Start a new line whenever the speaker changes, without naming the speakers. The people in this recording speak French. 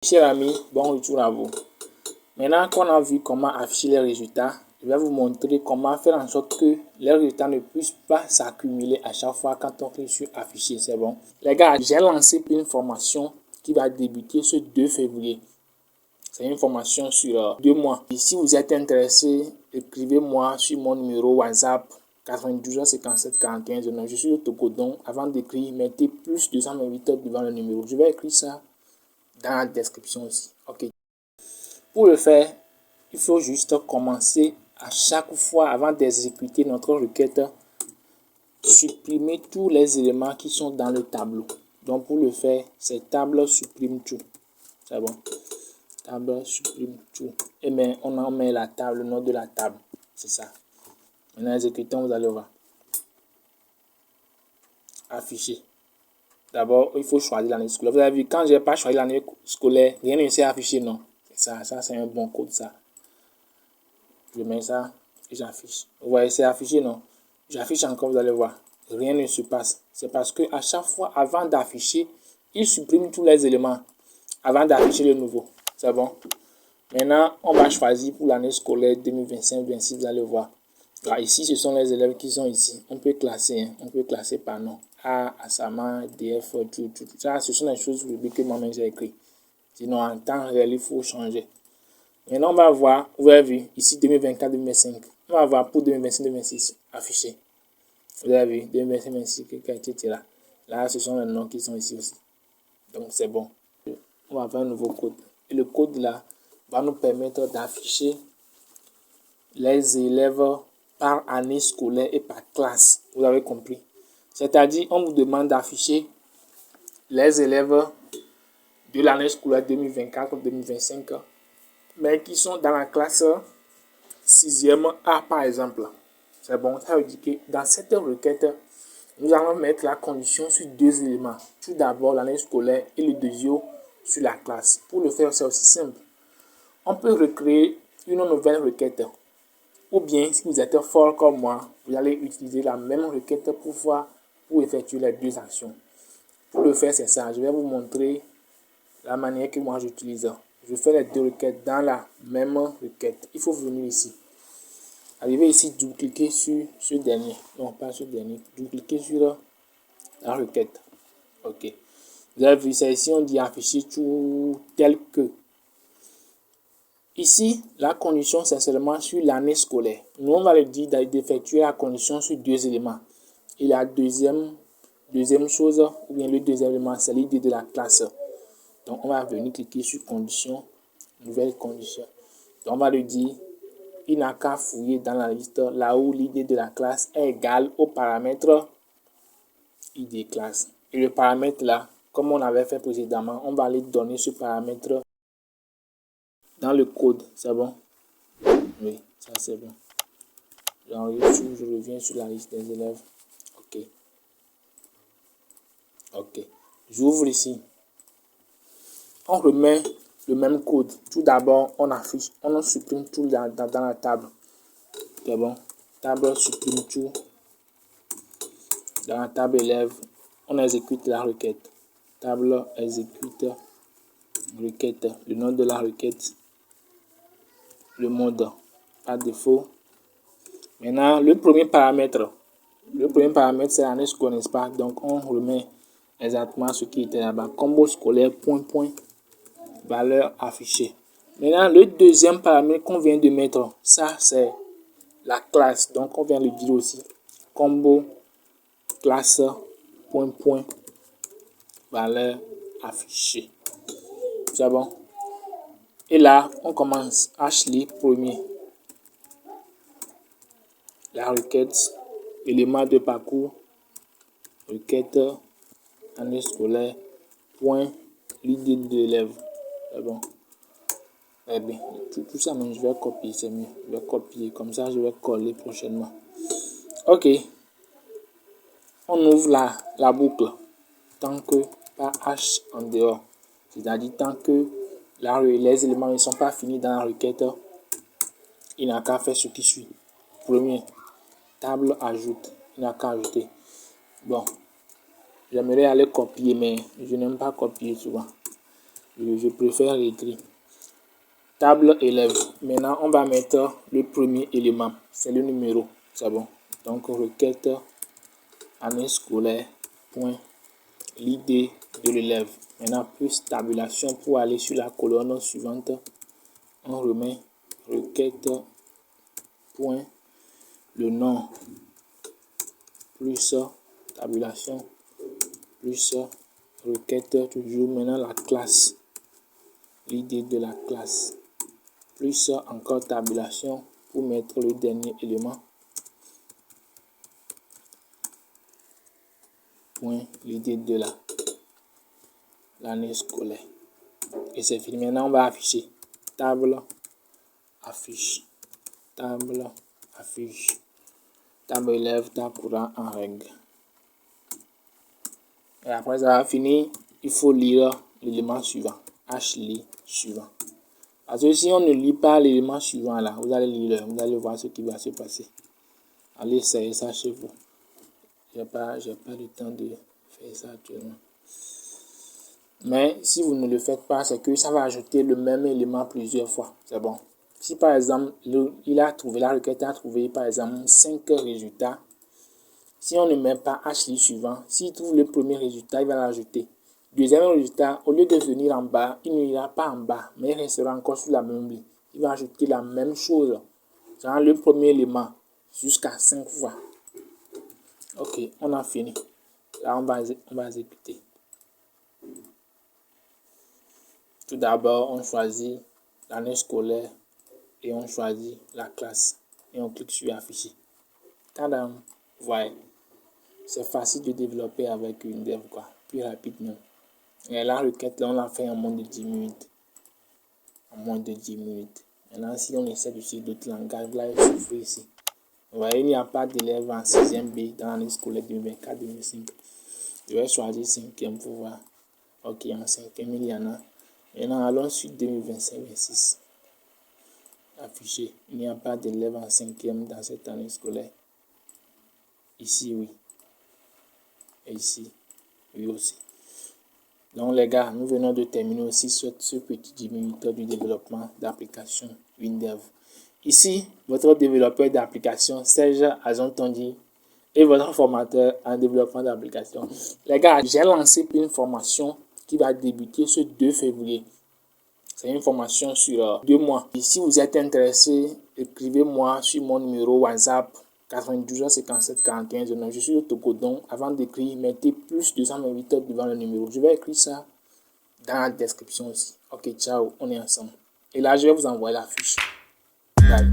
Chers amis, bon retour à vous. Maintenant qu'on a vu comment afficher les résultats, je vais vous montrer comment faire en sorte que les résultats ne puissent pas s'accumuler à chaque fois quand on clique sur afficher. C'est bon. Les gars, j'ai lancé une formation qui va débuter ce 2 février. C'est une formation sur 2 mois. Et si vous êtes intéressé, écrivez-moi sur mon numéro WhatsApp 92 57 41 09. Je suis au Togo, donc avant d'écrire, mettez plus 228 devant le numéro. Je vais écrire ça dans la description aussi. Ok. Pour le faire, il faut juste commencer à chaque fois avant d'exécuter notre requête, supprimer tous les éléments qui sont dans le tableau. Donc pour le faire, c'est table supprime tout. C'est bon. Table supprime tout. Et bien on en met la table, le nom de la table. C'est ça. Maintenant exécutons, vous allez voir. Afficher. D'abord, il faut choisir l'année scolaire. Vous avez vu, quand je n'ai pas choisi l'année scolaire, rien ne s'est affiché, non. Ça c'est un bon code, ça. Je mets ça et j'affiche. Vous voyez, c'est affiché, non? J'affiche encore, vous allez voir. Rien ne se passe. C'est parce que à chaque fois, avant d'afficher, il supprime tous les éléments avant d'afficher le nouveau. C'est bon? Maintenant, on va choisir pour l'année scolaire 2025-26, vous allez voir. Alors, ici, ce sont les élèves qui sont ici. On peut classer, hein? On peut classer par nom. A, Asama, DF, tout. Ça, ce sont les choses que moi-même j'ai écrit. Sinon, en temps réel, il faut changer. Maintenant, on va voir, vous avez vu, ici 2024-2025. On va voir pour 2025-2026 affiché. Vous avez vu, 2025-2026, etc. Là, ce sont les noms qui sont ici aussi. Donc, c'est bon. On va faire un nouveau code. Et le code là va nous permettre d'afficher les élèves par année scolaire et par classe. Vous avez compris. C'est-à-dire, on vous demande d'afficher les élèves de l'année scolaire 2024-2025, mais qui sont dans la classe 6e A par exemple. C'est bon, ça veut dire que dans cette requête, nous allons mettre la condition sur 2 éléments. Tout d'abord l'année scolaire et le deuxième sur la classe. Pour le faire, c'est aussi simple. On peut recréer une nouvelle requête. Ou bien, si vous êtes fort comme moi, vous allez utiliser la même requête pour effectuer les 2 actions. Pour le faire, c'est ça. Je vais vous montrer la manière que moi j'utilise. Je fais les 2 requêtes dans la même requête. Il faut venir ici. Arrivez ici, double-cliquez sur ce dernier. Non, pas ce dernier. Double-cliquez sur la requête. Ok. Vous avez vu ça ici, on dit afficher tout tel que. Ici, la condition, c'est seulement sur l'année scolaire. Nous, on va le dire d'effectuer la condition sur 2 éléments. Et la deuxième chose, ou bien le deuxième élément, c'est l'idée de la classe. Donc, on va venir cliquer sur condition, nouvelle condition. Donc, on va le dire, il n'a qu'à fouiller dans la liste là où l'idée de la classe est égale au paramètre id classe. Et le paramètre là, comme on avait fait précédemment, on va aller donner ce paramètre dans le code. C'est bon? Oui, ça c'est bon. J'enregistre, je reviens sur la liste des élèves. Ok. J'ouvre ici. On remet le même code. Tout d'abord, on affiche, on supprime tout dans la table. C'est bon. Table supprime tout. Dans la table élève, on exécute la requête. Table exécute requête. Le nom de la requête. Le mode. Par défaut. Maintenant, le premier paramètre. C'est l'année scolaire, n'est-ce pas? Donc, on remet exactement ce qui était là-bas. Combo scolaire, point, valeur affichée. Maintenant, le deuxième paramètre qu'on vient de mettre, ça, c'est la classe. Donc, on vient de le dire aussi. Combo classe, point, valeur affichée. C'est bon? Et là, on commence. Ashley premier. La requête, élément de parcours, requête, année scolaire, point, l'idée de l'élève. C'est bon. Eh bien, tout ça, mais je vais copier, c'est mieux. Je vais copier, comme ça, je vais coller prochainement. Ok. On ouvre la boucle tant que pas H en dehors. C'est-à-dire tant que les éléments ne sont pas finis dans la requête, il n'a qu'à faire ce qui suit. Premier, table ajoute. Il n'a qu'à ajouter. Bon, j'aimerais aller copier, mais je n'aime pas copier souvent. Je préfère l'écrit. Table élève. Maintenant, on va mettre le premier élément. C'est le numéro. C'est bon. Donc, requête année scolaire. Point. L'idée de l'élève. Maintenant, plus tabulation pour aller sur la colonne suivante. On remet requête. Point. Le nom. Plus tabulation. Plus requête. Toujours maintenant la classe. L'idée de la classe. Plus encore tabulation pour mettre le dernier élément. Point. L'idée de l'année scolaire. Et c'est fini. Maintenant, on va afficher. Table, affiche. Table, affiche. Table élève, table courant en règle. Et après ça va finir, il faut lire l'élément suivant. H-lit suivant. Parce que si on ne lit pas l'élément suivant là, vous allez lire, vous allez voir ce qui va se passer. Allez essayer ça chez vous. J'ai pas le temps de faire ça actuellement. Mais si vous ne le faites pas, c'est que ça va ajouter le même élément plusieurs fois. C'est bon. Si par exemple, la requête a trouvé par exemple 5 résultats, si on ne met pas H-lit suivant, s'il trouve le premier résultat, il va l'ajouter. Deuxième résultat, au lieu de venir en bas, il n'ira pas en bas, mais il restera encore sur la même ligne. Il va ajouter la même chose, genre le premier élément, jusqu'à 5 fois. Ok, on a fini. Là, on va exécuter. Tout d'abord, on choisit l'année scolaire et on choisit la classe. Et on clique sur afficher. Tadam! Voilà. C'est facile de développer avec une dev, quoi. Plus rapide, non. Et la requête, là, on l'a fait en moins de 10 minutes. En moins de 10 minutes. Maintenant, si on essaie d'utiliser d'autres langages, là, il souffre ici. Vous voyez, il n'y a pas d'élèves en 6e B dans l'année scolaire 2024-2025. Je vais choisir 5e pour voir. Ok, en 5e, il y en a. Maintenant, allons sur 2025-26. Affiché. Il n'y a pas d'élèves en 5e dans cette année scolaire. Ici, oui. Et ici, oui aussi. Donc les gars, nous venons de terminer aussi ce petit 10 minutes du développement d'application WinDev. Ici, votre développeur d'application, Serge Azontondi, et votre formateur en développement d'application. Les gars, j'ai lancé une formation qui va débuter ce 2 février. C'est une formation sur 2 mois. Et si vous êtes intéressé, écrivez-moi sur mon numéro WhatsApp 92 57 41 09. Je suis au Togo, donc avant d'écrire, mettez plus 228 devant le numéro. Je vais écrire ça dans la description aussi. Ok, ciao, on est ensemble. Et là, je vais vous envoyer la fiche. Bye.